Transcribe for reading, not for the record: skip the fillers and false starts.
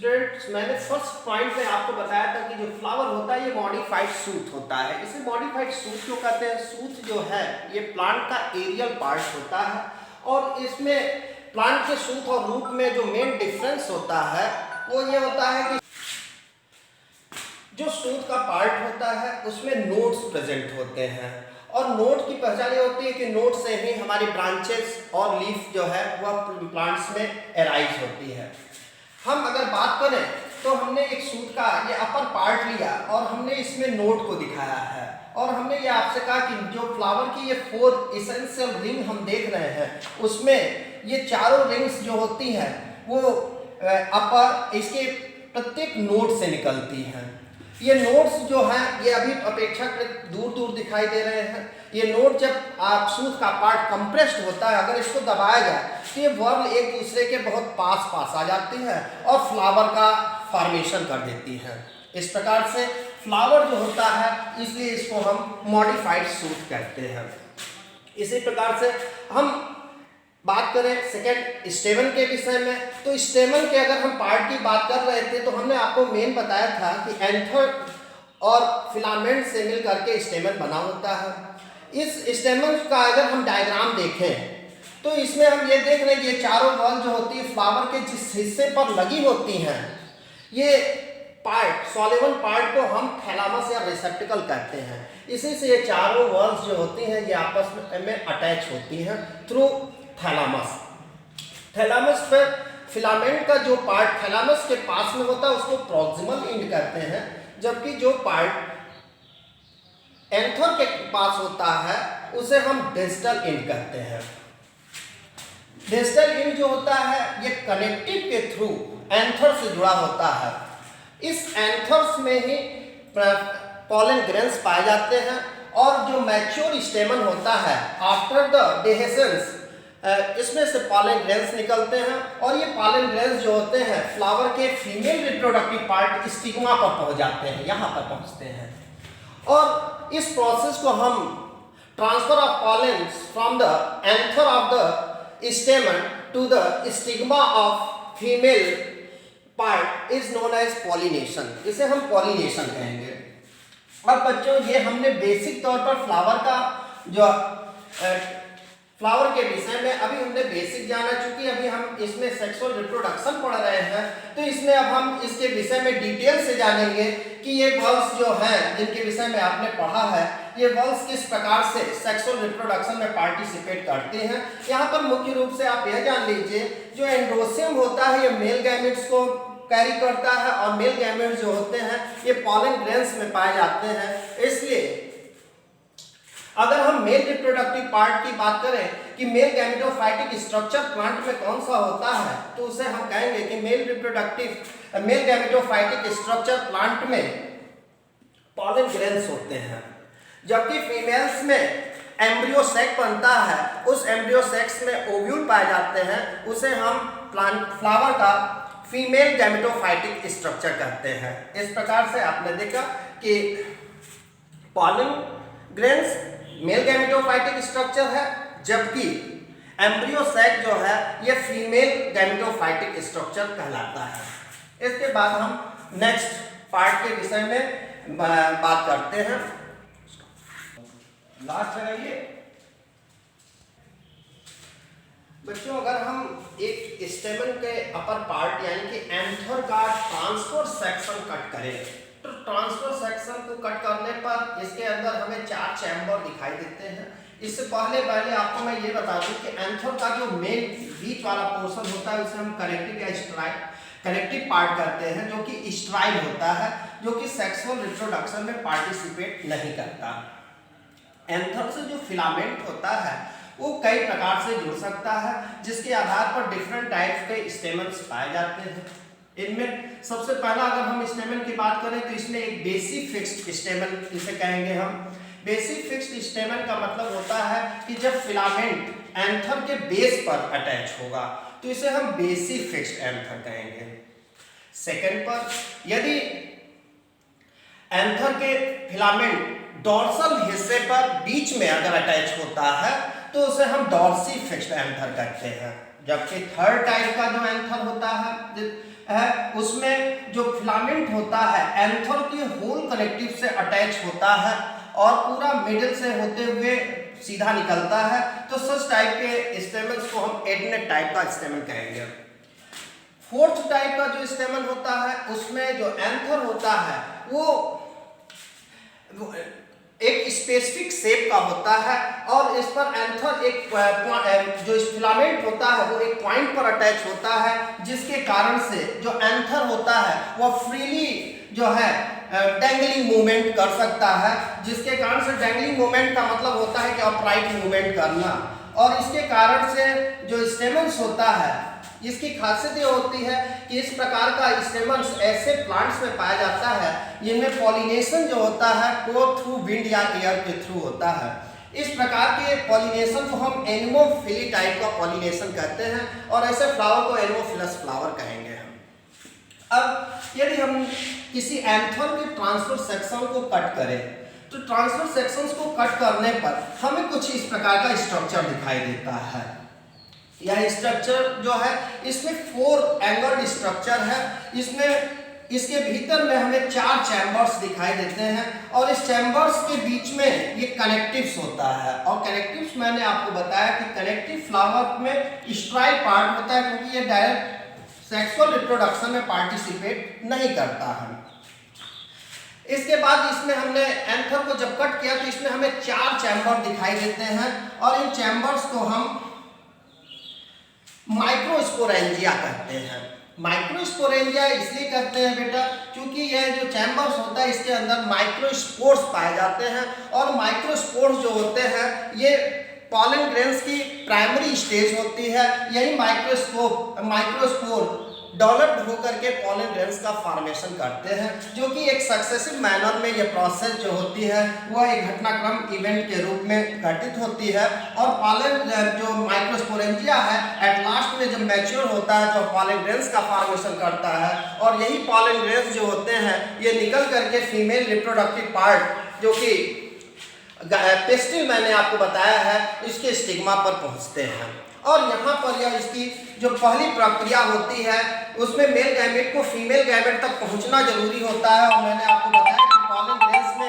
Students, मैंने first point में आपको बताया था कि जो फ्लावर होता है ये मॉडिफाइड सूट होता है। इसे मॉडिफाइड सूट क्यों कहते हैं? सूट जो है ये प्लांट का एरियल पार्ट होता है और इसमें प्लांट के सूट और रूट में जो मेन डिफरेंस होता है वो ये होता है कि जो सूट का पार्ट होता है उसमें नोड्स प्रेजेंट होते हैं और नोड की पहचान ये होती है कि नोड से ही हमारी ब्रांचेस और लीफ जो है वह प्लांट्स में एराइज होती है। हम अगर बात करें तो हमने एक सूट का ये अपर पार्ट लिया और हमने इसमें नोड को दिखाया है और हमने ये आपसे कहा कि जो फ्लावर की ये 4 एसेंशियल रिंग हम देख रहे हैं उसमें ये चारों रिंग्स जो होती हैं वो अपर इसके प्रत्येक नोड से निकलती हैं। ये नोड्स जो हैं ये अभी अपेक्षाकृत दूर दूर दिखाई दे रहे हैं। ये नोड जब आप सूट का पार्ट कंप्रेस्ड होता है, अगर इसको दबाया जाए तो ये वर्ल एक दूसरे के बहुत पास पास आ जाती है और फ्लावर का फॉर्मेशन कर देती है। इस प्रकार से फ्लावर जो होता है इसलिए इसको हम मॉडिफाइड सूट कहते हैं। इसी प्रकार से हम बात करें सेकेंड स्टेमन के विषय में, तो स्टेमन के अगर हम पार्ट की बात कर रहे थे तो हमने आपको मेन बताया था कि एंथर और फिलामेंट से मिल करके स्टेमन बना होता है। इस स्टेमन का अगर हम डायग्राम देखें तो इसमें हम ये देख रहे हैं कि ये चारों बॉल जो होती है फ्लावर के जिस हिस्से पर लगी होती हैं ये पार्ट सॉल्युबल पार्ट को हम थैलामस या रिसेप्टिकल कहते हैं। इसी से ये चारों वॉल्स जो होती हैं ये आपस में अटैच होती हैं थ्रू थैलामस। थैलामस पर फिलामेंट का जो पार्ट थैलामस के पास में होता है उसको प्रॉक्सिमल एंड कहते हैं, जबकि जो पार्ट एंथर के पास होता है उसे हम डिस्टल एंड कहते हैं। डिस्टल एंड जो होता है ये कनेक्टिव के थ्रू एंथर से जुड़ा होता है। इस एंथर्स में ही पॉलन ग्रेन्स पाए जाते हैं और जो मैच्योर स्टेमन होता है आफ्टर द डेहेसेंस इसमें से पॉलन ग्रेन्स निकलते हैं और ये पॉलन ग्रेन्स जो होते हैं फ्लावर के फीमेल रिप्रोडक्टिव पार्ट स्टिग्मा पर पहुंच जाते हैं, यहाँ पर पहुंचते हैं और इस प्रोसेस को हम transfer of pollen from the anther of the stamen to the stigma of female part is known as pollination. इसे हम पॉलिनेशन कहेंगे। अब बच्चों ये हमने बेसिक तौर पर फ्लावर का जो फ्लावर के विषय में अभी हमने बेसिक जाना, चूंकि अभी हम इसमें सेक्सुअल रिप्रोडक्शन पढ़ रहे हैं तो इसमें अब हम इसके विषय में डिटेल से जानेंगे कि ये बल्ब्स जो हैं जिनके विषय में आपने पढ़ा है ये बल्ब्स किस प्रकार से सेक्सुअल रिप्रोडक्शन में पार्टिसिपेट करते हैं। यहाँ पर मुख्य रूप से आप यह जान लीजिए जो एंड्रोसियम होता है ये मेल गैमेट्स को कैरी करता है और मेल गैमेट्स जो होते हैं ये पॉलन ग्रेन्स में पाए जाते हैं। इसलिए अगर हम मेल रिप्रोडक्टिव पार्ट की बात करें कि मेल गैमेटोफाइटिक स्ट्रक्चर प्लांट में कौन सा होता है तो उसे हम कहेंगे कि मेल गैमेटोफाइटिक स्ट्रक्चर प्लांट में पॉलन ग्रेन्स होते हैं, जबकि फीमेल्स में एम्ब्रियो सैक बनता है। उस एम्ब्रियो सैक्स में ओव्यूल पाए जाते हैं, उसे हम फ्लावर का फीमेल गैमेटोफाइटिक स्ट्रक्चर कहते हैं। इस प्रकार से आपने देखा कि pollen grains male gametophytic structure है, जबकि एम्ब्रियो सैक जो है ये फीमेल गैमेटोफाइटिक स्ट्रक्चर कहलाता है। इसके बाद हम नेक्स्ट पार्ट के विषय में बात करते हैं। लास्ट लगाइए बच्चों, अगर हम एक स्टेमन के अपर पार्ट यानी कि एंथर का ट्रांसफर सेक्शन कट करें तो ट्रांसफर सेक्शन को कट करने पर इसके अंदर हमें 4 चैम्बर दिखाई देते हैं। इससे पहले आपको मैं ये बता दूं कि एंथर का जो मेन बीच वाला पोर्शन होता है उसे हम कनेक्टिव पार्ट कहते हैं, जो कि स्ट्राइल होता है, जो कि सेक्सुअल रिप्रोडक्शन में पार्टिसिपेट नहीं करता। एंथर से जो फिलामेंट होता है वो कई प्रकार से जुड़ सकता है, जिसके आधार पर डिफरेंट टाइप्स के स्टेमन्स पाए जाते हैं। इनमें सबसे पहला अगर हम स्टेमन की बात करें तो इसमें एक बेसिक फिक्स्ड स्टेमन इसे कहेंगे हम। बेसिक फिक्स्ड स्टेमन का मतलब होता है कि जब फिलामेंट एंथर के बेस पर अटैच होगा तो इसे हम बेसिक फिक्स्ड एंथर कहेंगे। सेकंड पर यदि एंथर के फिलामेंट डॉर्सल हिस्से पर बीच में अगर अटैच होता है तो उसे हम डॉर्सी फिक्स्ड एंथर कहते हैं। जबकि थर्ड टाइप का जो एंथर होता है है उसमें जो फिलामेंट होता है एंथर के होल कनेक्टिव से अटैच होता है और पूरा मिडिल से होते हुए सीधा निकलता है। तो सच टाइप के स्टेमन्स को हम एडनेट टाइप का स्टेमन कहेंगे। फोर्थ टाइप का जो स्टेमन होता है उसमें जो एंथर होता है वो एक स्पेसिफिक शेप का होता है और इस पर एंथर एक जो फिलामेंट होता है वो एक पॉइंट पर अटैच होता है, जिसके कारण से जो एंथर होता है वह फ्रीली जो है डैंगलिंग मूवमेंट कर सकता है, जिसके कारण से डैंगलिंग मूवमेंट का मतलब होता है कि अपराइट मूवमेंट करना। और इसके कारण से जो स्टेमन्स होता है इसकी खासियत ये होती है कि इस प्रकार का स्टेमन्स ऐसे प्लांट्स में पाया जाता है जिनमें पॉलिनेशन जो होता है वो थ्रू विंड या एयर के थ्रू होता है। इस प्रकार के पॉलिनेशन को हम एनिमोफिली टाइप का पॉलिनेशन कहते हैं और ऐसे फ्लावर को एनिमोफिलस फ्लावर कहेंगे हम। अब यदि हम किसी एंथर के ट्रांसफर सेक्शन को कट करें तो ट्रांसफर सेक्शंस को कट करने पर हमें कुछ इस प्रकार का स्ट्रक्चर दिखाई देता है। यह स्ट्रक्चर जो है इसमें 4 एंगल्ड स्ट्रक्चर है। इसमें इसके भीतर में हमें 4 चैम्बर्स दिखाई देते हैं और इस चैम्बर्स के बीच में ये कनेक्टिव्स होता है। और कनेक्टिव्स मैंने आपको बताया कि कनेक्टिव फ्लावर में स्ट्राइक पार्ट होता है क्योंकि ये डायरेक्ट सेक्सुअल रिप्रोडक्शन में पार्टिसिपेट नहीं करता है। इसके बाद इसमें हमने एंथर को जब कट किया तो इसमें हमें 4 चैम्बर दिखाई देते हैं और इन चैम्बर्स को हम माइक्रोस्पोरेंजिया कहते हैं। माइक्रोस्पोरेंजिया इसलिए कहते हैं बेटा क्योंकि यह जो चैम्बर्स होता है इसके अंदर माइक्रोस्पोर्स पाए जाते हैं और माइक्रोस्पोर्स जो होते हैं ये पॉलन ग्रेन्स की प्राइमरी स्टेज होती है। यही माइक्रोस्पोर डेवलप्ड होकर के पॉलन ग्रेन्स का फॉर्मेशन करते हैं, जो कि एक सक्सेसिव मैनर में ये प्रोसेस जो होती है वह एक घटनाक्रम इवेंट के रूप में घटित होती है। और पॉलन जो माइक्रोस्पोरेंजिया है एट लास्ट में जब मैच्योर होता है तो पॉलन ग्रेन्स का फॉर्मेशन करता है और यही पॉलन ग्रेन्स जो होते हैं ये निकल करके फीमेल रिप्रोडक्टिव पार्ट जो कि पेस्टिल मैंने आपको बताया है इसके स्टिग्मा पर पहुंचते हैं। और यहाँ पर यह इसकी जो पहली प्रक्रिया होती है उसमें मेल गैमेट को फीमेल गैमेट तक पहुँचना जरूरी होता है। और मैंने आपको बताया कि पॉलन ग्रेन्स में